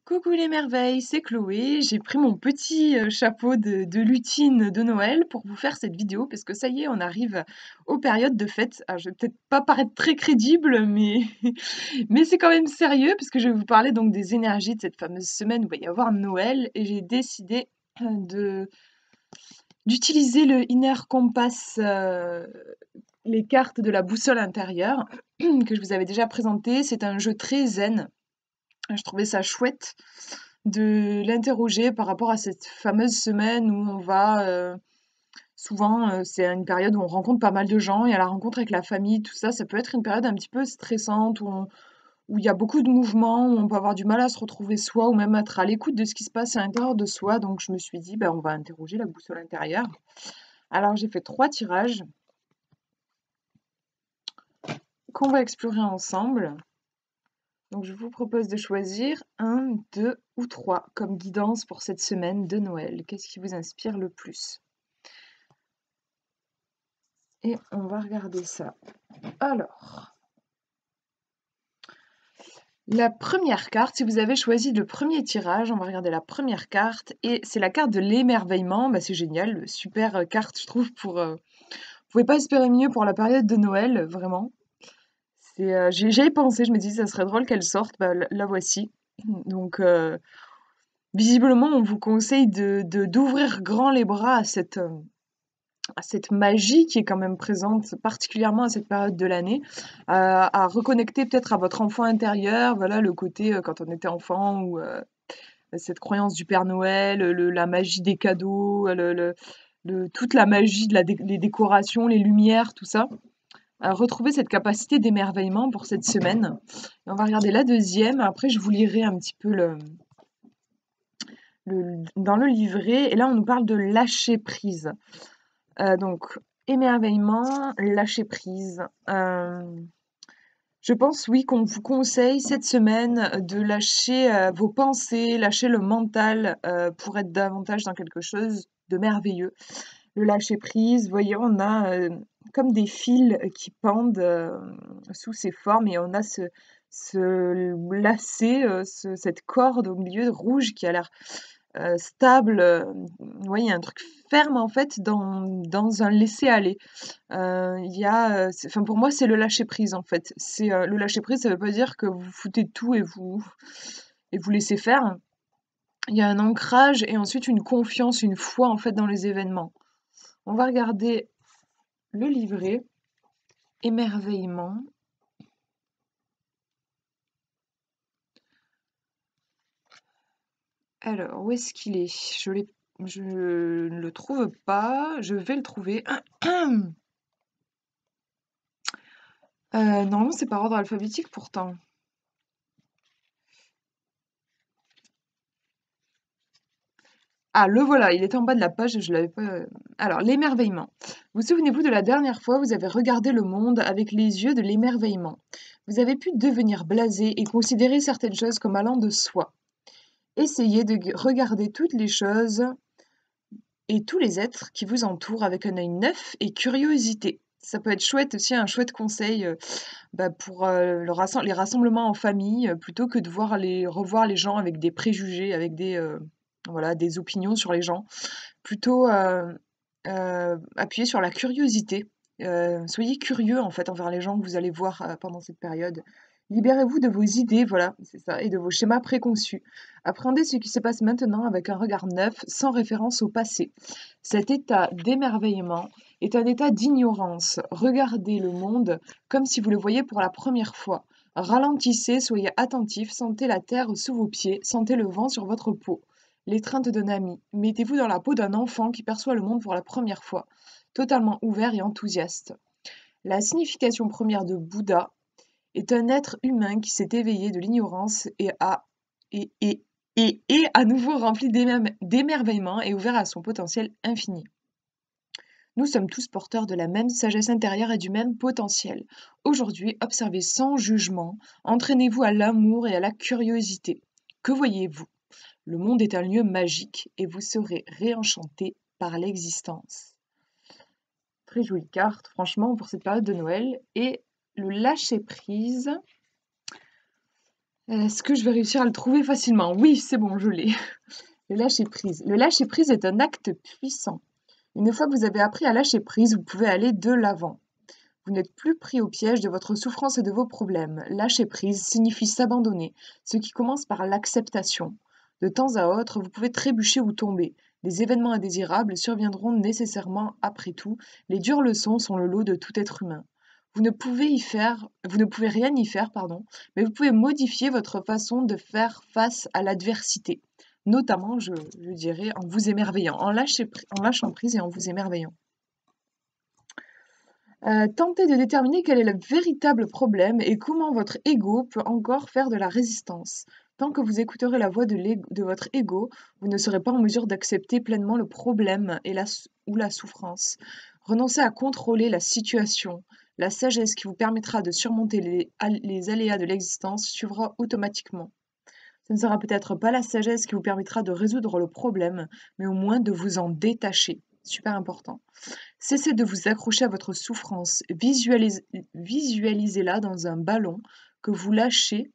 Coucou les merveilles, c'est Chloé. J'ai pris mon petit chapeau de lutine de Noël pour vous faire cette vidéo parce que ça y est, on arrive aux périodes de fête. Alors, je vais peut-être pas paraître très crédible, mais, mais c'est quand même sérieux parce que je vais vous parler donc des énergies de cette fameuse semaine où il va y avoir Noël et j'ai décidé de d'utiliser le Inner Compass, les cartes de la boussole intérieure que je vous avais déjà présenté. C'est un jeu très zen. Je trouvais ça chouette de l'interroger par rapport à cette fameuse semaine où on va, souvent, c'est une période où on rencontre pas mal de gens. Il y a la rencontre avec la famille, tout ça. Ça peut être une période un petit peu stressante où il y a beaucoup de mouvements, où on peut avoir du mal à se retrouver soi ou même être à l'écoute de ce qui se passe à l'intérieur de soi. Donc je me suis dit: «Ben, on va interroger la boussole intérieure». Alors j'ai fait 3 tirages qu'on va explorer ensemble. Donc je vous propose de choisir un, 2 ou 3 comme guidance pour cette semaine de Noël. Qu'est-ce qui vous inspire le plus? Et on va regarder ça. Alors, la première carte, si vous avez choisi le premier tirage, on va regarder la première carte et c'est la carte de l'émerveillement. Bah, c'est génial, super carte, je trouve, vous pouvez pas espérer mieux pour la période de Noël, vraiment. J'y ai pensé, je me dis ça serait drôle qu'elle sorte, bah, la voici. Donc, visiblement, on vous conseille d'ouvrir grand les bras à cette magie qui est quand même présente, particulièrement à cette période de l'année, à reconnecter peut-être à votre enfant intérieur, voilà, le côté quand on était enfant, ou cette croyance du Père Noël, la magie des cadeaux, toute la magie de les décorations, les lumières, tout ça. Retrouver cette capacité d'émerveillement pour cette semaine. Et on va regarder la deuxième, après je vous lirai un petit peu dans le livret, et là on nous parle de lâcher prise. Donc, émerveillement, lâcher prise. Je pense, oui, qu'on vous conseille cette semaine de lâcher vos pensées, lâcher le mental pour être davantage dans quelque chose de merveilleux. Le lâcher prise, vous voyez, on a comme des fils qui pendent sous ces formes et on a ce lacet, cette corde au milieu rouge qui a l'air stable, ouais, il y a un truc ferme en fait dans un laisser-aller. Il y a, enfin pour moi c'est le lâcher prise en fait. Le lâcher prise, ça veut pas dire que vous foutez de tout et vous laissez faire. Il y a un ancrage et ensuite une confiance, une foi en fait dans les événements. On va regarder le livret, émerveillement. Alors, où est-ce qu'il est? Je ne le trouve pas, je vais le trouver. Normalement, c'est par ordre alphabétique pourtant. Ah, le voilà, il était en bas de la page, je l'avais pas. Alors, l'émerveillement. Vous souvenez-vous de la dernière fois où vous avez regardé le monde avec les yeux de l'émerveillement? Vous avez pu devenir blasé et considérer certaines choses comme allant de soi. Essayez de regarder toutes les choses et tous les êtres qui vous entourent avec un œil neuf et curiosité. Ça peut être chouette aussi, un chouette conseil bah, pour les rassemblements en famille, plutôt que de revoir les gens avec des préjugés, avec voilà, des opinions sur les gens. Plutôt appuyer sur la curiosité. Soyez curieux en fait envers les gens que vous allez voir pendant cette période. Libérez-vous de vos idées, voilà, c'est ça, et de vos schémas préconçus. Appréhendez ce qui se passe maintenant avec un regard neuf, sans référence au passé. Cet état d'émerveillement est un état d'ignorance. Regardez le monde comme si vous le voyiez pour la première fois. Ralentissez, soyez attentif, sentez la terre sous vos pieds, sentez le vent sur votre peau. L'étreinte d'un ami. Mettez-vous dans la peau d'un enfant qui perçoit le monde pour la première fois, totalement ouvert et enthousiaste. La signification première de Bouddha est un être humain qui s'est éveillé de l'ignorance et est à nouveau rempli d'émerveillement et ouvert à son potentiel infini. Nous sommes tous porteurs de la même sagesse intérieure et du même potentiel. Aujourd'hui, observez sans jugement, entraînez-vous à l'amour et à la curiosité. Que voyez-vous? Le monde est un lieu magique et vous serez réenchanté par l'existence. Très jolie carte, franchement, pour cette période de Noël. Et le lâcher-prise. Est-ce que je vais réussir à le trouver facilement? Oui, c'est bon, je l'ai. Le lâcher-prise. Le lâcher-prise est un acte puissant. Une fois que vous avez appris à lâcher prise, vous pouvez aller de l'avant. Vous n'êtes plus pris au piège de votre souffrance et de vos problèmes. Lâcher prise signifie s'abandonner, ce qui commence par l'acceptation. De temps à autre, vous pouvez trébucher ou tomber. Des événements indésirables surviendront nécessairement après tout. Les dures leçons sont le lot de tout être humain. Vous ne pouvez rien y faire, pardon, mais vous pouvez modifier votre façon de faire face à l'adversité. Notamment, je dirais, en vous émerveillant, en lâchant prise et en vous émerveillant. Tentez de déterminer quel est le véritable problème et comment votre ego peut encore faire de la résistance. Tant que vous écouterez la voix de votre ego, vous ne serez pas en mesure d'accepter pleinement le problème ou la souffrance. Renoncez à contrôler la situation. La sagesse qui vous permettra de surmonter les aléas de l'existence suivra automatiquement. Ce ne sera peut-être pas la sagesse qui vous permettra de résoudre le problème, mais au moins de vous en détacher. Super important. Cessez de vous accrocher à votre souffrance. Visualisez-la dans un ballon que vous lâchez,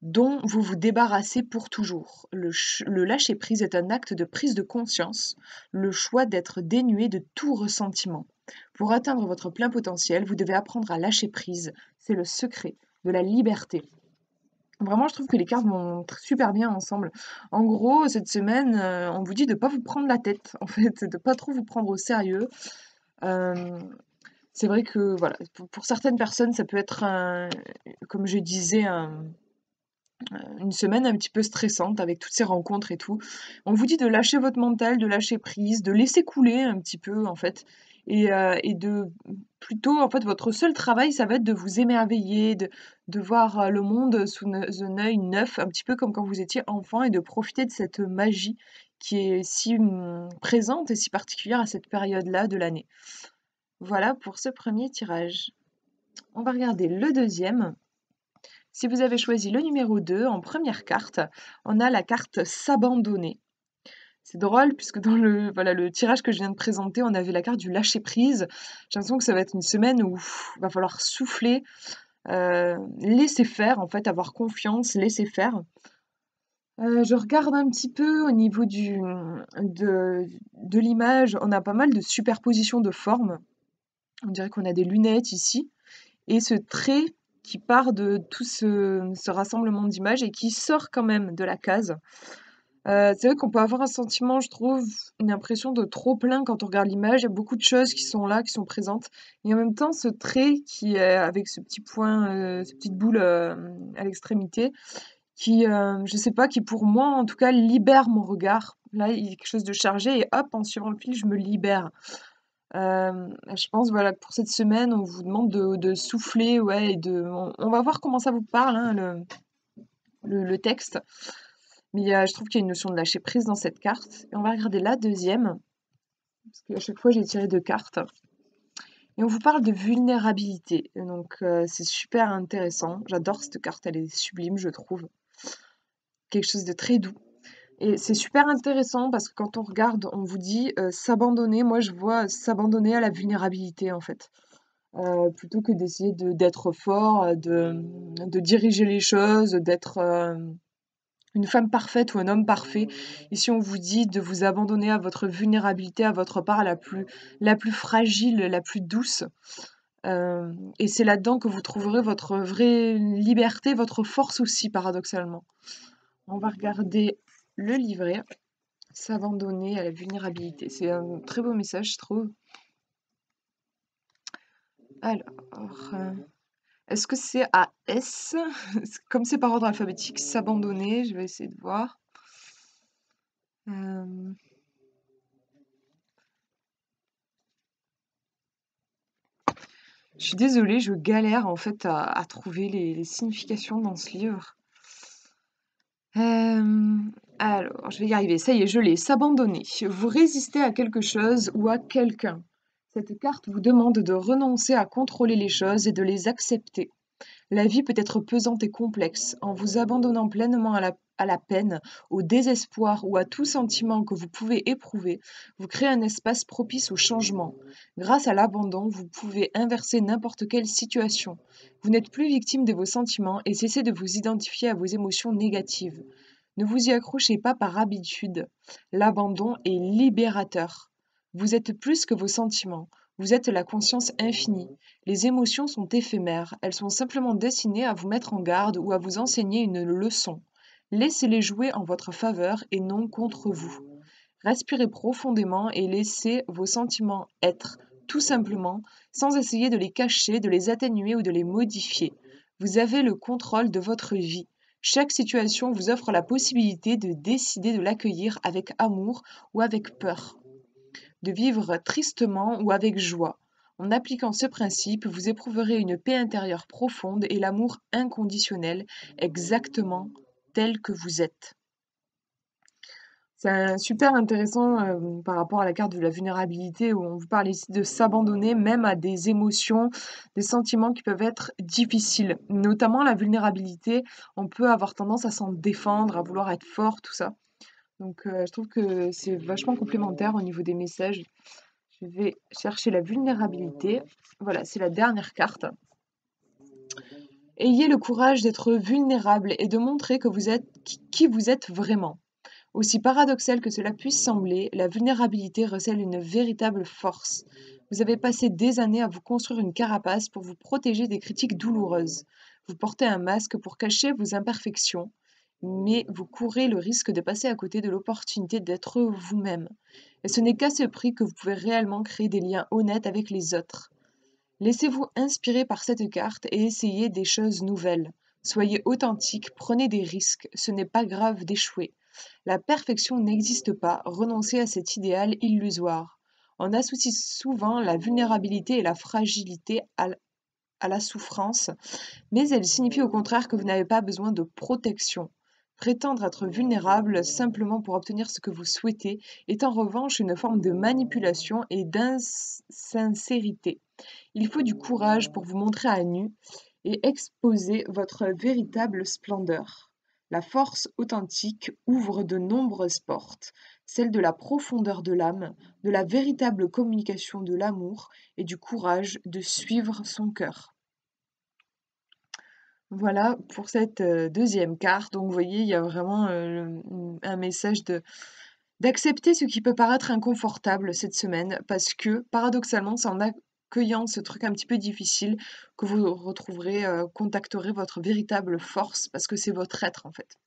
dont vous vous débarrassez pour toujours. Le lâcher-prise est un acte de prise de conscience, le choix d'être dénué de tout ressentiment. Pour atteindre votre plein potentiel, vous devez apprendre à lâcher prise. C'est le secret de la liberté. Vraiment, je trouve que les cartes vont super bien ensemble. En gros, cette semaine, on vous dit de ne pas vous prendre la tête, en fait, de pas trop vous prendre au sérieux. C'est vrai que, voilà, pour certaines personnes, ça peut être, comme je disais, une semaine un petit peu stressante avec toutes ces rencontres et tout. On vous dit de lâcher votre mental, de lâcher prise, de laisser couler un petit peu, en fait, et de plutôt, en fait, votre seul travail, ça va être de vous émerveiller, de voir le monde sous un œil neuf, un petit peu comme quand vous étiez enfant, et de profiter de cette magie qui est si présente et si particulière à cette période-là de l'année. Voilà pour ce premier tirage. On va regarder le deuxième. Si vous avez choisi le numéro 2, en première carte, on a la carte s'abandonner. C'est drôle puisque dans le tirage que je viens de présenter, on avait la carte du lâcher prise. J'ai l'impression que ça va être une semaine où il va falloir souffler, laisser faire en fait, avoir confiance, laisser faire. Je regarde un petit peu au niveau de l'image, on a pas mal de superposition de formes. On dirait qu'on a des lunettes ici et ce trait qui part de tout ce rassemblement d'images et qui sort quand même de la case. C'est vrai qu'on peut avoir un sentiment, je trouve, une impression de trop plein quand on regarde l'image. Il y a beaucoup de choses qui sont là, qui sont présentes et en même temps ce trait qui est avec ce petit point, cette petite boule, à l'extrémité qui, je sais pas, qui pour moi en tout cas libère mon regard. Là, il y a quelque chose de chargé et hop, en suivant le fil, je me libère. Je pense, voilà, que pour cette semaine, on vous demande de souffler, ouais, et on va voir comment ça vous parle, hein, le texte. Mais je trouve qu'il y a une notion de lâcher prise dans cette carte. Et on va regarder la deuxième, parce qu'à chaque fois, j'ai tiré 2 cartes. Et on vous parle de vulnérabilité. Et donc, c'est super intéressant. J'adore cette carte, elle est sublime, je trouve. Quelque chose de très doux. Et c'est super intéressant parce que quand on regarde, on vous dit s'abandonner. Moi, je vois s'abandonner à la vulnérabilité, en fait. Plutôt que d'essayer d'être fort, de diriger les choses, d'être une femme parfaite ou un homme parfait. Ici, on vous dit de vous abandonner à votre vulnérabilité, à votre part la plus fragile, la plus douce. Et c'est là-dedans que vous trouverez votre vraie liberté, votre force aussi, paradoxalement. On va regarder le livret. S'abandonner à la vulnérabilité. C'est un très beau message, je trouve. Alors, est-ce que c'est à S? Comme c'est par ordre alphabétique, s'abandonner, je vais essayer de voir. Je suis désolée, je galère en fait à trouver les significations dans ce livre. Alors, je vais y arriver. Ça y est, je l'ai. S'abandonner. Vous résistez à quelque chose ou à quelqu'un. Cette carte vous demande de renoncer à contrôler les choses et de les accepter. La vie peut être pesante et complexe. En vous abandonnant pleinement à la peine, au désespoir ou à tout sentiment que vous pouvez éprouver, vous créez un espace propice au changement. Grâce à l'abandon, vous pouvez inverser n'importe quelle situation. Vous n'êtes plus victime de vos sentiments et cessez de vous identifier à vos émotions négatives. Ne vous y accrochez pas par habitude. L'abandon est libérateur. Vous êtes plus que vos sentiments. Vous êtes la conscience infinie. Les émotions sont éphémères. Elles sont simplement destinées à vous mettre en garde ou à vous enseigner une leçon. Laissez-les jouer en votre faveur et non contre vous. Respirez profondément et laissez vos sentiments être, tout simplement, sans essayer de les cacher, de les atténuer ou de les modifier. Vous avez le contrôle de votre vie. Chaque situation vous offre la possibilité de décider de l'accueillir avec amour ou avec peur, de vivre tristement ou avec joie. En appliquant ce principe, vous éprouverez une paix intérieure profonde et l'amour inconditionnel, exactement tel que vous êtes. C'est super intéressant par rapport à la carte de la vulnérabilité où on vous parle ici de s'abandonner même à des émotions, des sentiments qui peuvent être difficiles. Notamment la vulnérabilité, on peut avoir tendance à s'en défendre, à vouloir être fort, tout ça. Donc je trouve que c'est vachement complémentaire au niveau des messages. Je vais chercher la vulnérabilité. Voilà, c'est la dernière carte. Ayez le courage d'être vulnérable et de montrer que vous êtes qui vous êtes vraiment. Aussi paradoxal que cela puisse sembler, la vulnérabilité recèle une véritable force. Vous avez passé des années à vous construire une carapace pour vous protéger des critiques douloureuses. Vous portez un masque pour cacher vos imperfections, mais vous courez le risque de passer à côté de l'opportunité d'être vous-même. Et ce n'est qu'à ce prix que vous pouvez réellement créer des liens honnêtes avec les autres. Laissez-vous inspirer par cette carte et essayez des choses nouvelles. Soyez authentique, prenez des risques, ce n'est pas grave d'échouer. La perfection n'existe pas, renoncez à cet idéal illusoire. On associe souvent la vulnérabilité et la fragilité à la souffrance, mais elle signifie au contraire que vous n'avez pas besoin de protection. Prétendre être vulnérable simplement pour obtenir ce que vous souhaitez est en revanche une forme de manipulation et d'insincérité. Il faut du courage pour vous montrer à nu et exposer votre véritable splendeur. La force authentique ouvre de nombreuses portes, celle de la profondeur de l'âme, de la véritable communication de l'amour et du courage de suivre son cœur. Voilà pour cette deuxième carte. Donc vous voyez, il y a vraiment un message d'accepter ce qui peut paraître inconfortable cette semaine parce que paradoxalement, c'est en accueillant ce truc un petit peu difficile que vous retrouverez, contacterez votre véritable force parce que c'est votre être en fait.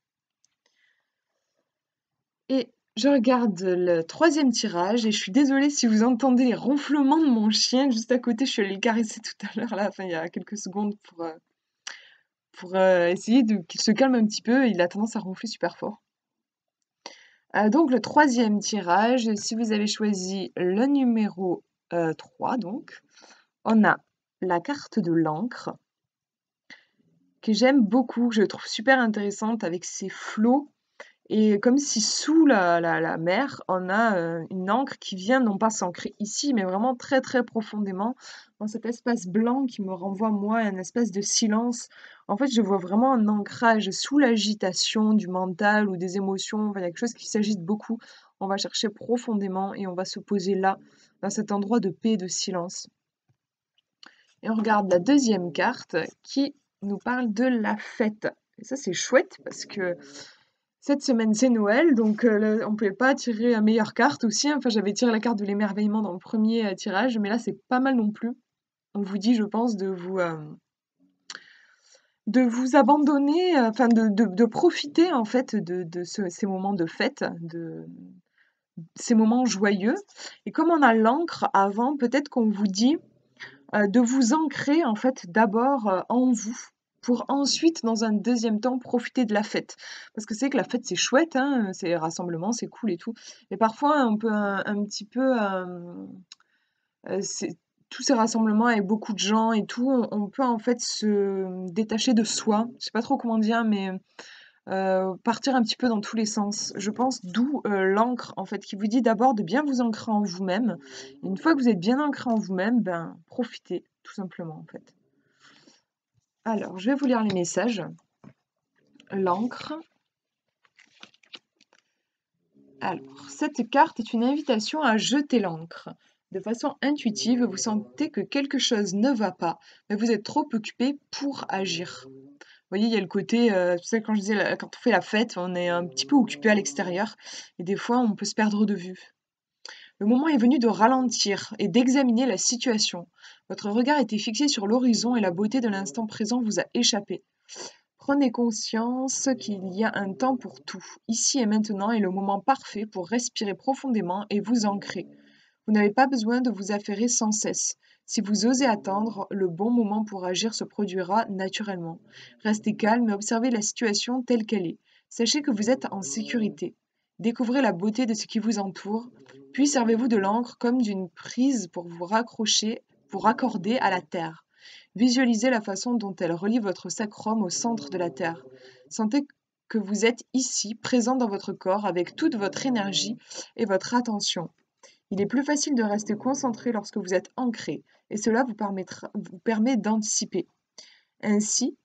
Et je regarde le troisième tirage et je suis désolée si vous entendez les ronflements de mon chien juste à côté. Je suis allée le caresser tout à l'heure là, enfin il y a quelques secondes pour essayer qu'il se calme un petit peu. Il a tendance à ronfler super fort. Donc le troisième tirage, si vous avez choisi le numéro 3 donc, on a la carte de l'encre que j'aime beaucoup, que je trouve super intéressante avec ses flots et comme si sous la mer, on a, une encre qui vient non pas s'ancrer ici, mais vraiment très, très profondément dans cet espace blanc qui me renvoie, moi, à un espace de silence. En fait, je vois vraiment un ancrage sous l'agitation du mental ou des émotions, enfin, il y a quelque chose qui s'agite beaucoup. On va chercher profondément et on va se poser là, dans cet endroit de paix et de silence. Et on regarde la deuxième carte qui nous parle de la fête. Et ça, c'est chouette parce que cette semaine, c'est Noël, donc là, on ne pouvait pas tirer meilleure carte aussi, hein. Enfin, j'avais tiré la carte de l'émerveillement dans le premier tirage, mais là, c'est pas mal non plus. On vous dit, je pense, de vous abandonner, enfin de profiter en fait de ces moments de fête, de ces moments joyeux. Et comme on a l'encre avant, peut-être qu'on vous dit de vous ancrer en fait d'abord en vous pour ensuite, dans un deuxième temps, profiter de la fête. Parce que c'est que la fête, c'est chouette, hein, c'est rassemblement, c'est cool et tout. Mais parfois, on peut un petit peu, tous ces rassemblements avec beaucoup de gens et tout, on peut en fait se détacher de soi. Je sais pas trop comment dire, mais partir un petit peu dans tous les sens. Je pense d'où l'encre, en fait, qui vous dit d'abord de bien vous ancrer en vous-même. Une fois que vous êtes bien ancré en vous-même, ben, profitez, tout simplement, en fait. Alors, je vais vous lire les messages. L'encre. Alors, cette carte est une invitation à jeter l'encre. De façon intuitive, vous sentez que quelque chose ne va pas, mais vous êtes trop occupé pour agir. Vous voyez, il y a le côté, tu sais, quand je disais, quand on fait la fête, on est un petit peu occupé à l'extérieur, et des fois, on peut se perdre de vue. Le moment est venu de ralentir et d'examiner la situation. Votre regard était fixé sur l'horizon et la beauté de l'instant présent vous a échappé. Prenez conscience qu'il y a un temps pour tout. Ici et maintenant est le moment parfait pour respirer profondément et vous ancrer. Vous n'avez pas besoin de vous affairer sans cesse. Si vous osez attendre, le bon moment pour agir se produira naturellement. Restez calme et observez la situation telle qu'elle est. Sachez que vous êtes en sécurité. Découvrez la beauté de ce qui vous entoure, puis servez-vous de l'encre comme d'une prise pour vous raccrocher, pour raccorder à la terre. Visualisez la façon dont elle relie votre sacrum au centre de la terre. Sentez que vous êtes ici, présent dans votre corps, avec toute votre énergie et votre attention. Il est plus facile de rester concentré lorsque vous êtes ancré, et cela vous permet d'anticiper. Ainsi,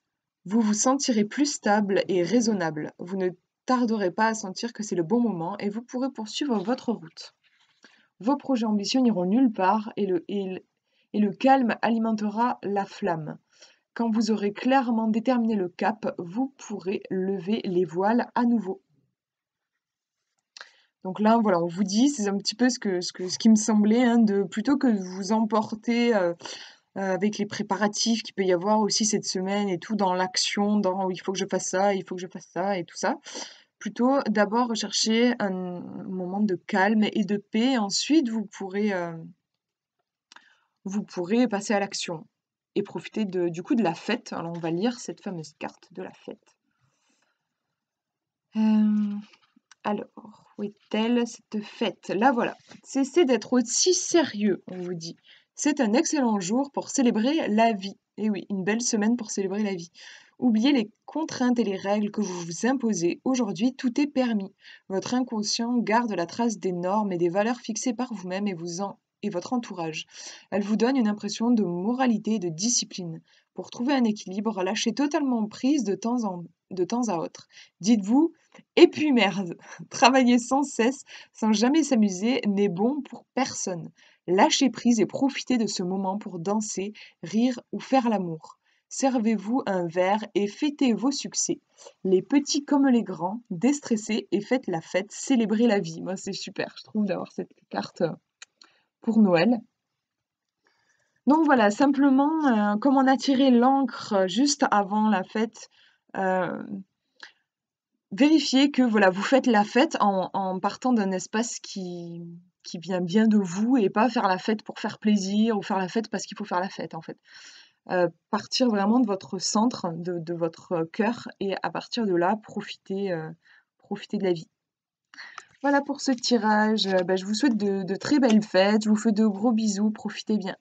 vous vous sentirez plus stable et raisonnable. Vous ne tarderez pas à sentir que c'est le bon moment et vous pourrez poursuivre votre route. Vos projets ambitieux n'iront nulle part et le calme alimentera la flamme. Quand vous aurez clairement déterminé le cap, vous pourrez lever les voiles à nouveau. Donc là, voilà, on vous dit, c'est un petit peu ce qui me semblait, hein, de plutôt que de vous emporter avec les préparatifs qu'il peut y avoir aussi cette semaine et tout, dans l'action, dans il faut que je fasse ça, il faut que je fasse ça et tout ça. Plutôt d'abord rechercher un moment de calme et de paix. Ensuite, vous pourrez passer à l'action et profiter du coup de la fête. Alors, on va lire cette fameuse carte de la fête. Alors, où est-elle cette fête? Là voilà. Cessez d'être aussi sérieux, on vous dit. C'est un excellent jour pour célébrer la vie. Et oui, une belle semaine pour célébrer la vie. Oubliez les contraintes et les règles que vous vous imposez. Aujourd'hui, tout est permis. Votre inconscient garde la trace des normes et des valeurs fixées par vous-même et votre entourage. Elle vous donne une impression de moralité et de discipline. Pour trouver un équilibre, lâchez totalement prise de temps à autre. Dites-vous, et puis merde, travailler sans cesse, sans jamais s'amuser, n'est bon pour personne. Lâchez prise et profitez de ce moment pour danser, rire ou faire l'amour. Servez-vous un verre et fêtez vos succès. Les petits comme les grands, déstressez et faites la fête, célébrez la vie. Moi, c'est super, je trouve, d'avoir cette carte pour Noël. Donc voilà, simplement, comment attirer l'encre juste avant la fête. euh, Vérifiez que voilà, vous faites la fête en partant d'un espace qui vient bien de vous et pas faire la fête pour faire plaisir ou faire la fête parce qu'il faut faire la fête en fait. Partir vraiment de votre centre, de votre cœur et à partir de là, profiter de la vie. Voilà pour ce tirage. Bah, je vous souhaite de très belles fêtes, je vous fais de gros bisous, profitez bien.